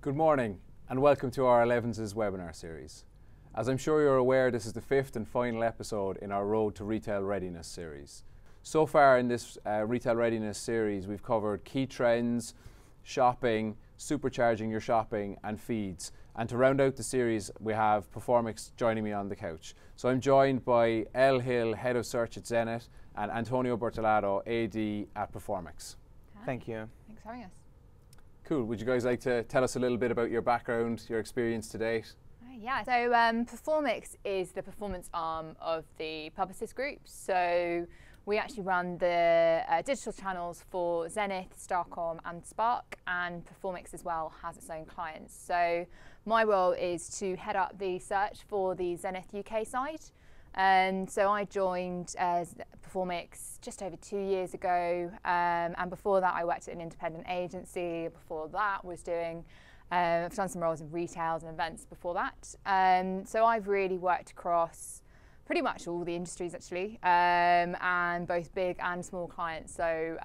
Good morning and welcome to our Elevenses webinar series. As I'm sure you're aware, this is the fifth and final episode in our Road to Retail Readiness series. So far in this Retail Readiness series, we've covered key trends, shopping, supercharging your shopping and feeds. And to round out the series, we have Performics joining me on the couch. So I'm joined by Elle Hill, Head of Search at Zenith, and Antonio Bertolato, AD at Performics. Hi. Thank you. Thanks for having us. Cool. Would you guys like to tell us a little bit about your background, your experience to date? Yeah, so Performics is the performance arm of the Publicis Group. So we actually run the digital channels for Zenith, Starcom and Spark, and Performics as well has its own clients. So my role is to head up the search for the Zenith UK side. So I joined Performics just over 2 years ago, and before that I worked at an independent agency. Before that was doing, I've done some roles in retail and events before that. So I've really worked across pretty much all the industries actually, and both big and small clients. So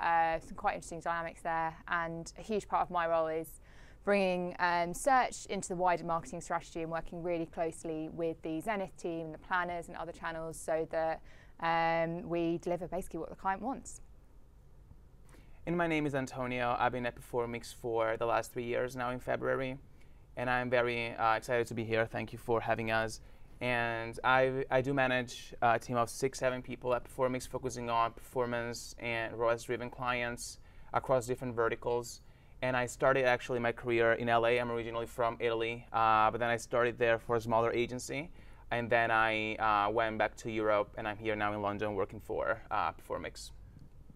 some quite interesting dynamics there, and a huge part of my role is bringing search into the wider marketing strategy and working really closely with the Zenith team and the planners and other channels so that we deliver basically what the client wants. And my name is Antonio. I've been at Performics for the last 3 years now in February, and I'm very excited to be here. Thank you for having us. And I do manage a team of 6-7 people at Performics, focusing on performance and ROAS-driven clients across different verticals. And I started actually my career in LA. I'm originally from Italy, but then I started there for a smaller agency. And then I went back to Europe, and I'm here now in London working for Performics.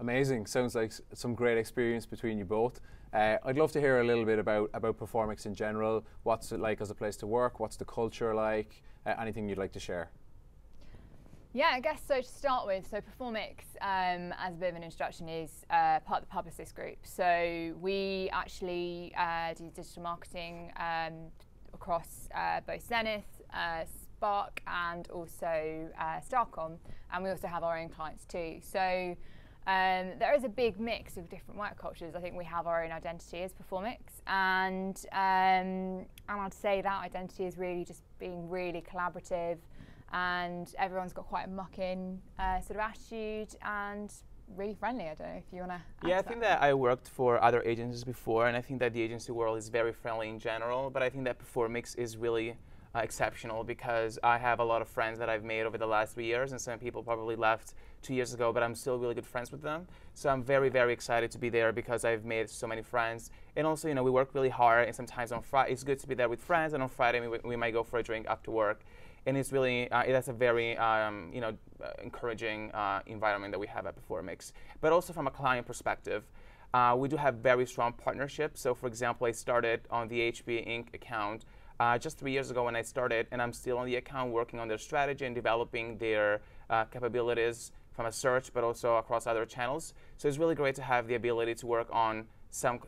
Amazing. Sounds like some great experience between you both. I'd love to hear a little bit about Performics in general. What's it like as a place to work? What's the culture like? Anything you'd like to share? Yeah, I guess so. To start with, so Performics, as a bit of an introduction, is part of the Publicis Group. So we actually do digital marketing across both Zenith, Spark, and also Starcom, and we also have our own clients too. So there is a big mix of different work cultures. I think we have our own identity as Performics, and I'd say that identity is really just being really collaborative. And everyone's got quite a muck-in sort of attitude and really friendly. I don't know if you want to. Yeah, I think that I worked for other agencies before, and I think that the agency world is very friendly in general. But I think that Performics is really exceptional because I have a lot of friends that I've made over the last 3 years, and some people probably left 2 years ago, but I'm still really good friends with them. So I'm very, very excited to be there because I've made so many friends. And also, you know, we work really hard, and sometimes on Friday it's good to be there with friends, and on Friday we might go for a drink after work. And it's really, that's a very, encouraging environment that we have at Performics. But also from a client perspective, we do have very strong partnerships. So for example, I started on the HP Inc. account just 3 years ago when I started, and I'm still on the account working on their strategy and developing their capabilities from a search, but also across other channels. So it's really great to have the ability to work on some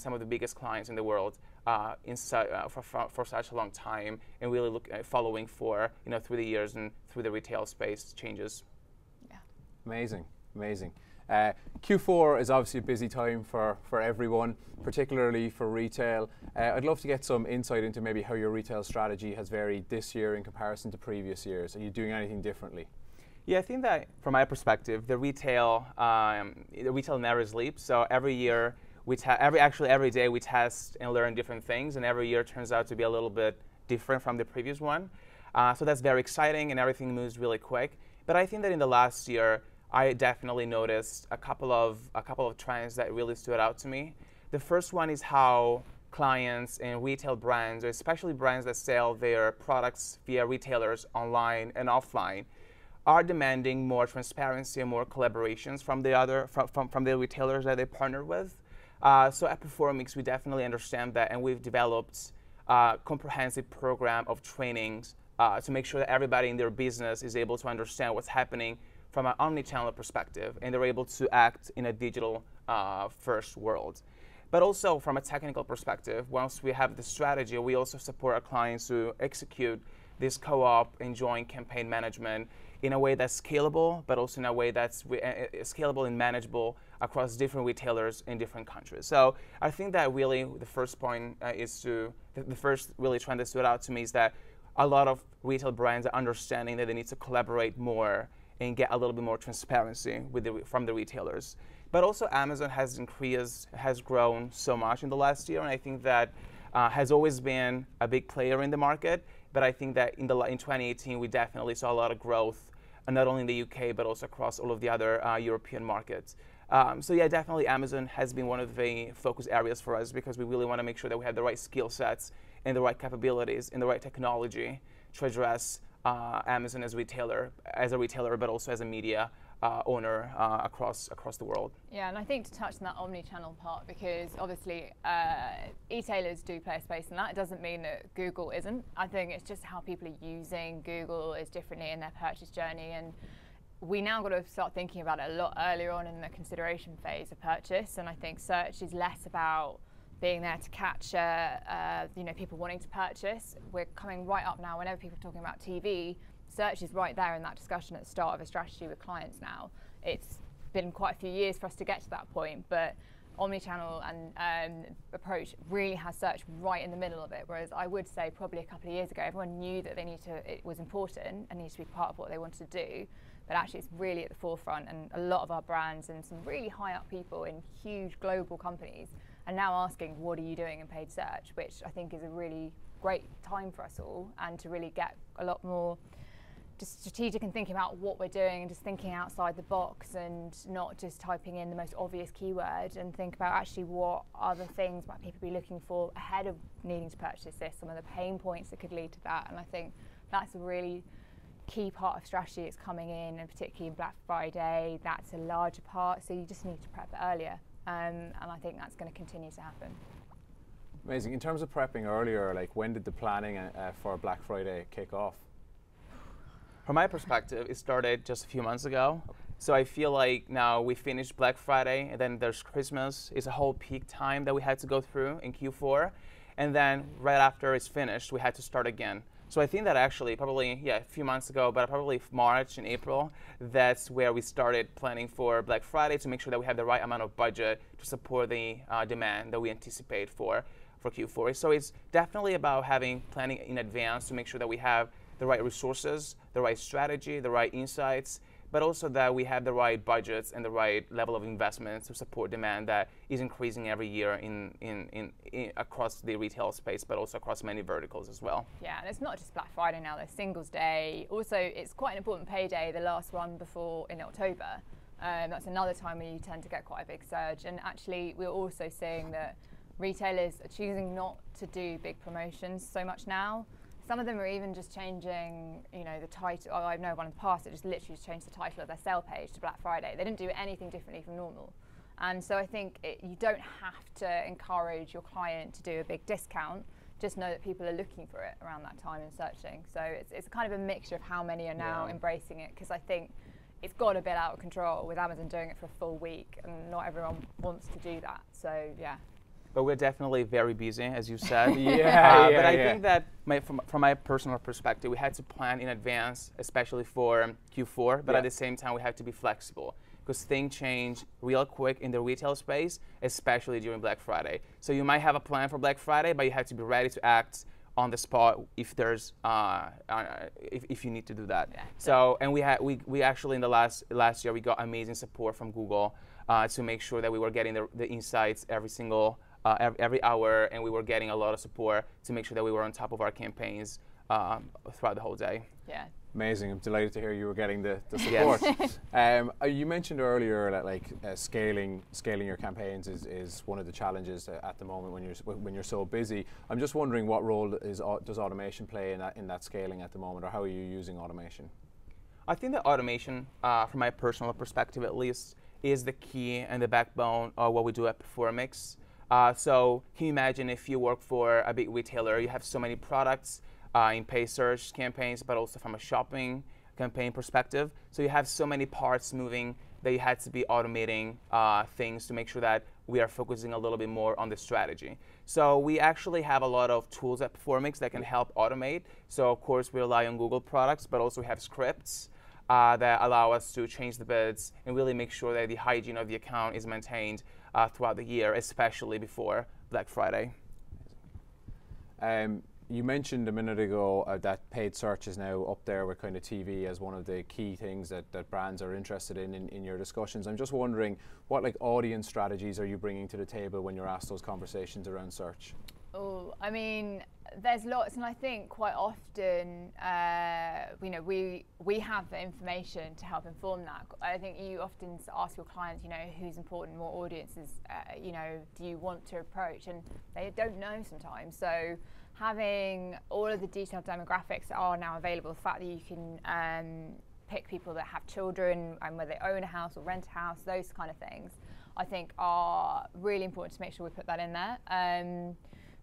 of the biggest clients in the world for such a long time, and really following for through the years and through the retail space changes. Yeah. Amazing, amazing. Q4 is obviously a busy time for everyone, particularly for retail. I'd love to get some insight into maybe how your retail strategy has varied this year in comparison to previous years. Are you doing anything differently? Yeah, I think that from my perspective, the retail never sleeps. So every year, every day we test and learn different things, and every year turns out to be a little bit different from the previous one. So that's very exciting, and everything moves really quick. But I think that in the last year, I definitely noticed a couple of trends that really stood out to me. The first one is how clients and retail brands, or especially brands that sell their products via retailers online and offline, are demanding more transparency and more collaborations from the retailers that they partner with. So at Performics, we definitely understand that, and we've developed a comprehensive program of trainings to make sure that everybody in their business is able to understand what's happening from an omni-channel perspective, and they're able to act in a digital first world. But also from a technical perspective, once we have the strategy, we also support our clients to execute this co-op and joint campaign management in a way that's scalable, but also in a way that's scalable and manageable across different retailers in different countries. So I think that really the first point the first really trend that stood out to me is that a lot of retail brands are understanding that they need to collaborate more and get a little bit more transparency from the retailers. But also Amazon has grown so much in the last year, and I think that has always been a big player in the market. But I think that in 2018 we definitely saw a lot of growth, not only in the UK but also across all of the other European markets. So yeah, definitely Amazon has been one of the focus areas for us because we really want to make sure that we have the right skill sets and the right capabilities and the right technology to address Amazon as a retailer, but also as a media owner across the world. Yeah, and I think to touch on that omni-channel part, because obviously e-tailers do play a space in that. It doesn't mean that Google isn't. I think it's just how people are using Google is differently in their purchase journey, and we now got to start thinking about it a lot earlier on in the consideration phase of purchase. And I think search is less about being there to capture people wanting to purchase. We're coming right up now, whenever people are talking about TV, search is right there in that discussion at the start of a strategy with clients now. It's been quite a few years for us to get to that point, but omnichannel and approach really has search right in the middle of it, whereas I would say probably a couple of years ago everyone knew that it was important and needed to be part of what they wanted to do, but actually it's really at the forefront, and a lot of our brands and some really high up people in huge global companies are now asking, what are you doing in paid search, which I think is a really great time for us all, and to really get a lot more just strategic and thinking about what we're doing and just thinking outside the box and not just typing in the most obvious keyword, and think about actually what other things might people be looking for ahead of needing to purchase this, some of the pain points that could lead to that. And I think that's a really key part of strategy that's coming in, and particularly in Black Friday, that's a larger part, so you just need to prep it earlier. And I think that's going to continue to happen. Amazing. In terms of prepping earlier, like when did the planning for Black Friday kick off? From my perspective, it started just a few months ago. So I feel like now we finished Black Friday, and then there's Christmas. It's a whole peak time that we had to go through in Q4. And then right after it's finished, we had to start again. So I think that actually probably, a few months ago, but probably March and April, that's where we started planning for Black Friday to make sure that we have the right amount of budget to support the demand that we anticipate for Q4. So it's definitely about planning in advance to make sure that we have the right resources, the right strategy, the right insights, but also that we have the right budgets and the right level of investment to support demand that is increasing every year in across the retail space, but also across many verticals as well. Yeah, and it's not just Black Friday now, there's Singles Day. Also, it's quite an important payday, the last one before in October. That's another time when you tend to get quite a big surge. And actually, we're also seeing that retailers are choosing not to do big promotions so much now. Some of them are even just changing, the title. I know one in the past that just literally changed the title of their sale page to Black Friday. They didn't do anything differently from normal. And so I think you don't have to encourage your client to do a big discount. Just know that people are looking for it around that time and searching. So it's kind of a mixture of how many are now embracing it, because I think it's got a bit out of control with Amazon doing it for a full week, and not everyone wants to do that. So yeah. But we're definitely very busy, as you said. But I think that from my personal perspective, we had to plan in advance, especially for Q4, but at the same time, we had to be flexible because things change real quick in the retail space, especially during Black Friday. So you might have a plan for Black Friday, but you have to be ready to act on the spot if there's if you need to do that. Yeah. So and we actually in the last year we got amazing support from Google to make sure that we were getting the insights every hour, and we were getting a lot of support to make sure that we were on top of our campaigns throughout the whole day. Yeah. Amazing. I'm delighted to hear you were getting the support. Yes. You mentioned earlier that scaling your campaigns is one of the challenges at the moment when you're so busy. I'm just wondering what role does automation play in that scaling at the moment, or how are you using automation? I think that automation, from my personal perspective at least, is the key and the backbone of what we do at Performics. So can you imagine if you work for a big retailer, you have so many products in paid search campaigns, but also from a shopping campaign perspective. So you have so many parts moving that you had to be automating things to make sure that we are focusing a little bit more on the strategy. So we actually have a lot of tools at Performics that can help automate. So of course we rely on Google products, but also we have scripts that allow us to change the bids and really make sure that the hygiene of the account is maintained throughout the year, especially before Black Friday. You mentioned a minute ago that paid search is now up there with kind of TV as one of the key things that brands are interested in your discussions. I'm just wondering, what like audience strategies are you bringing to the table when you're asked those conversations around search? Oh, I mean, there's lots, and I think quite often, you know, we have the information to help inform that. I think you often ask your clients, you know, who's important, what audiences, you know, do you want to approach, and they don't know sometimes. So having all of the detailed demographics that are now available, the fact that you can pick people that have children and whether they own a house or rent a house, those kind of things, I think are really important to make sure we put that in there.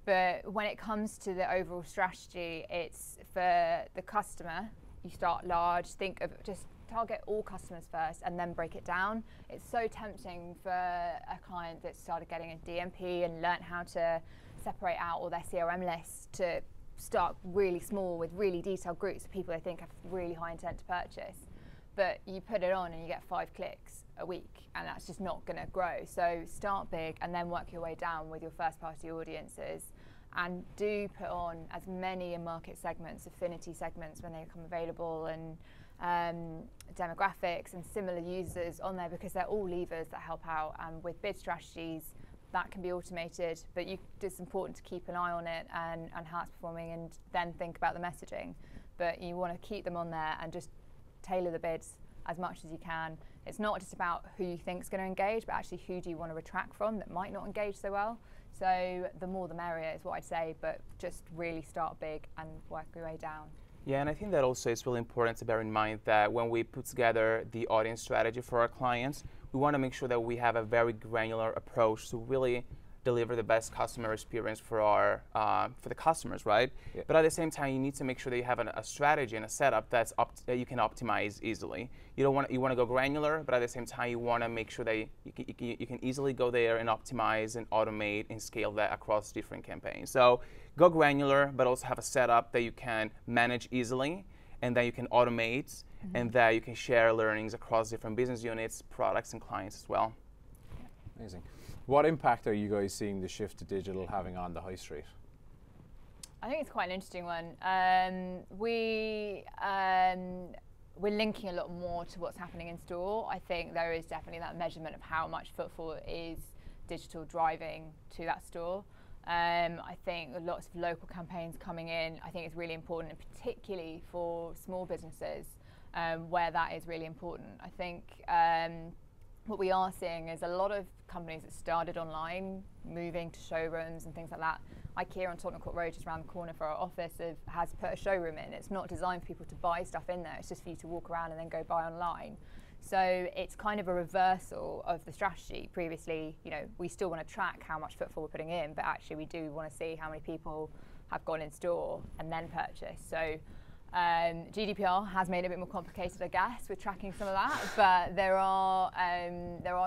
But when it comes to the overall strategy, it's for the customer, you start large, think of just target all customers first and then break it down. It's so tempting for a client that started getting a DMP and learnt how to separate out all their CRM lists to start really small with really detailed groups of people they think have really high intent to purchase. But you put it on and you get 5 clicks a week, and that's just not going to grow. So start big and then work your way down with your first party audiences, and do put on as many market segments, affinity segments when they become available, and demographics and similar users on there, because they're all levers that help out. And with bid strategies, that can be automated, but it's important to keep an eye on it and how it's performing, and then think about the messaging. But you want to keep them on there and just tailor the bids as much as you can. It's not just about who you think is going to engage, but actually who do you want to retract from that might not engage so well. So the more the merrier is what I'd say, but just really start big and work your way down. Yeah, and I think that also it's really important to bear in mind that when we put together the audience strategy for our clients, we want to make sure that we have a very granular approach to really deliver the best customer experience for the customers, right? Yeah. But at the same time, you need to make sure that you have a strategy and a setup that you can optimize easily. You want to go granular, but at the same time, you want to make sure that you can easily go there and optimize and automate and scale that across different campaigns. So go granular, but also have a setup that you can manage easily, and that you can automate, and that you can share learnings across different business units, products, and clients as well. Amazing. What impact are you guys seeing the shift to digital having on the high street? I think it's quite an interesting one. We're linking a lot more to what's happening in store. I think there is definitely that measurement of how much footfall is digital driving to that store. I think lots of local campaigns coming in, I think it's really important, and particularly for small businesses, where that is really important. I think what we are seeing is a lot of companies that started online moving to showrooms and things like that. IKEA on Tottenham Court Road, just around the corner for our office, has put a showroom in. It's not designed for people to buy stuff in there, it's just for you to walk around and then go buy online. So it's kind of a reversal of the strategy. Previously, you know, we still want to track how much footfall we're putting in, but actually we do want to see how many people have gone in store and then purchased. So GDPR has made it a bit more complicated, I guess, with tracking some of that, but there are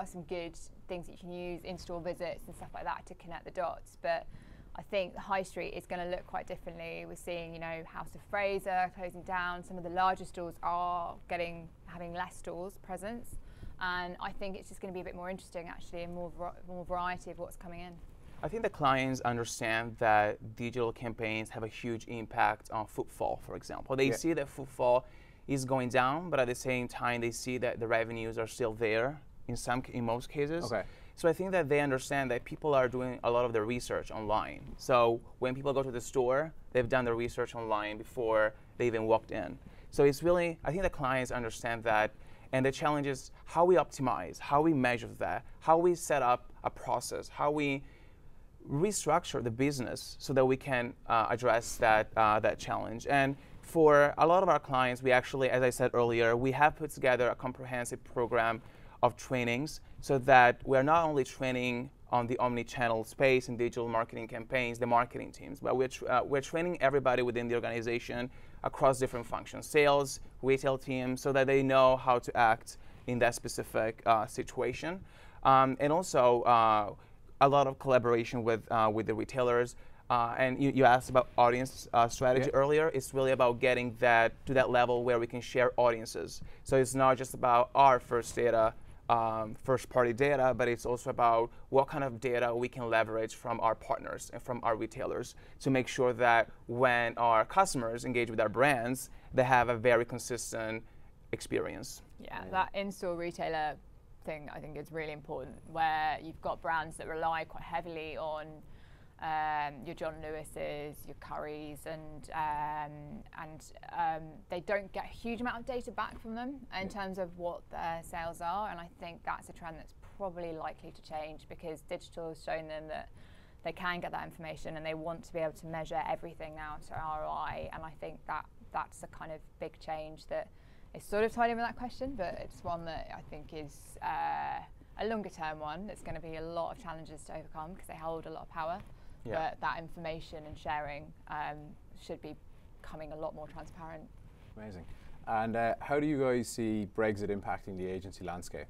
some good things that you can use, in-store visits and stuff like that, to connect the dots. But I think the high street is going to look quite differently. We're seeing, you know, House of Fraser closing down. Some of the larger stores are having less stores presence, and I think it's just going to be a bit more interesting, actually, and more variety of what's coming in. I think the clients understand that digital campaigns have a huge impact on footfall, for example. They see that footfall is going down, but at the same time, they see that the revenues are still there in most cases. Okay. So I think that they understand that people are doing a lot of their research online. So when people go to the store, they've done their research online before they even walked in. So it's really, I think the clients understand that, and the challenge is how we optimize, how we measure that, how we set up a process, how we restructure the business so that we can address that challenge. And for a lot of our clients, we actually, as I said earlier, we have put together a comprehensive program of trainings so that we're not only training on the omni-channel space and digital marketing campaigns, the marketing teams, but we're training everybody within the organization across different functions, sales, retail teams, so that they know how to act in that specific situation. And also, a lot of collaboration with the retailers. And you asked about audience strategy earlier. It's really about getting that to that level where we can share audiences. So it's not just about our first-party data, but it's also about what kind of data we can leverage from our partners and from our retailers to make sure that when our customers engage with our brands, they have a very consistent experience. Yeah, that in-store retailer thing I think is really important, where you've got brands that rely quite heavily on your John Lewis's, your Currys, and they don't get a huge amount of data back from them in terms of what their sales are, and I think that's a trend that's probably likely to change because digital has shown them that they can get that information and they want to be able to measure everything now to ROI, and I think that's a kind of big change that is sort of tied in with that question, but it's one that I think is a longer term one. There's going to be a lot of challenges to overcome because they hold a lot of power. Yeah. But that information and sharing should be becoming a lot more transparent. Amazing. And how do you guys see Brexit impacting the agency landscape?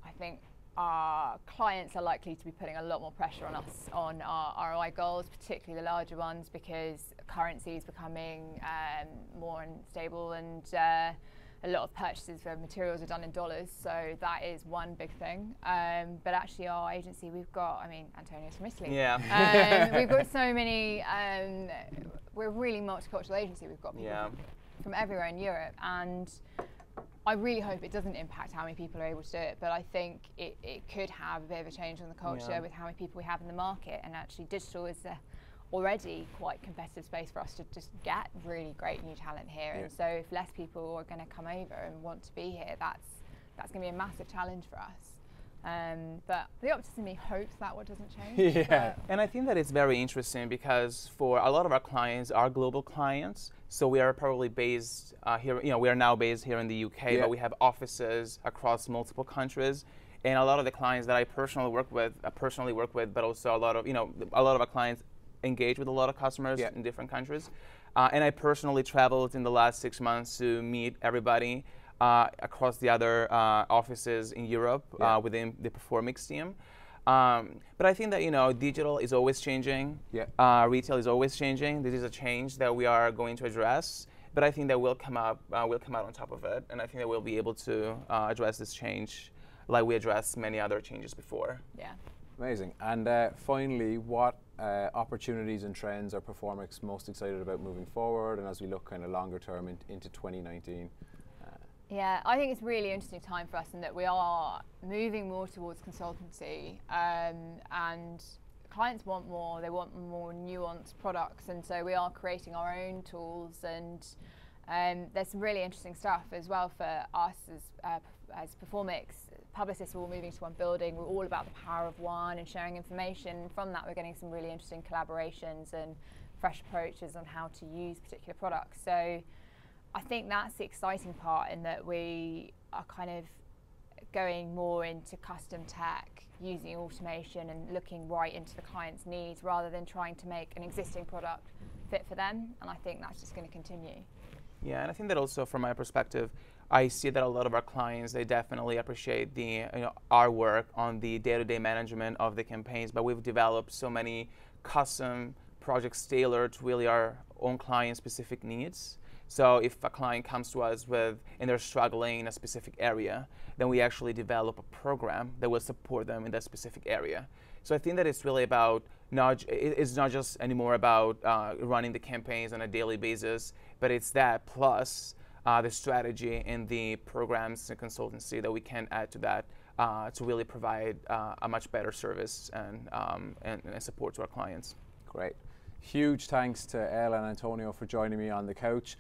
I think our clients are likely to be putting a lot more pressure on us on our ROI goals, particularly the larger ones, because currency is becoming more unstable and a lot of purchases for materials are done in dollars, so that is one big thing. But actually our agency, we've got, Antonio's from Italy. Yeah. We've got so many, we're a really multicultural agency. We've got people from everywhere in Europe, and I really hope it doesn't impact how many people are able to do it, but I think it could have a bit of a change on the culture with how many people we have in the market, and actually digital is already quite competitive space for us to just get really great new talent here. And so if less people are going to come over and want to be here, that's going to be a massive challenge for us. But the optimist in me hopes that what doesn't change. Yeah. And I think that it's very interesting because for a lot of our clients are global clients. So we are probably based here, we are now based here in the UK, but we have offices across multiple countries. And a lot of the clients that I personally work with, but also a lot of our clients engage with a lot of customers in different countries. And I personally traveled in the last 6 months to meet everybody across the other offices in Europe within the Performics team. But I think that digital is always changing. Retail is always changing. This is a change that we are going to address. But I think that we'll come out on top of it, and I think that we'll be able to address this change like we addressed many other changes before. Yeah. Amazing. And finally, what opportunities and trends are Performics most excited about moving forward, and as we look kind of longer term into 2019? Yeah, I think it's a really interesting time for us in that we are moving more towards consultancy, and clients want more. They want more nuanced products, and so we are creating our own tools, and there's some really interesting stuff as well for us as Performics. Publicists are all moving to one building. We're all about the power of one and sharing information. From that, we're getting some really interesting collaborations and fresh approaches on how to use particular products. So I think that's the exciting part, in that we are kind of going more into custom tech, using automation and looking right into the client's needs rather than trying to make an existing product fit for them. And I think that's just going to continue. Yeah, and I think that also from my perspective, I see that a lot of our clients, they definitely appreciate our work on the day-to-day management of the campaigns, but we've developed so many custom projects tailored to really our own client-specific needs. So if a client comes to us and they're struggling in a specific area, then we actually develop a program that will support them in that specific area. So I think that it's really about, it's not just anymore about running the campaigns on a daily basis, but it's that plus the strategy and the programs and consultancy that we can add to that to really provide a much better service and support to our clients. Great. Huge thanks to Elle and Antonio for joining me on the couch.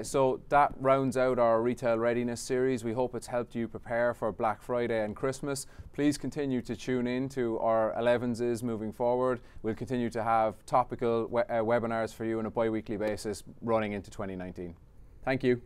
So that rounds out our Retail Readiness series. We hope it's helped you prepare for Black Friday and Christmas. Please continue to tune in to our Elevenses moving forward. We'll continue to have topical webinars for you on a bi-weekly basis running into 2019. Thank you.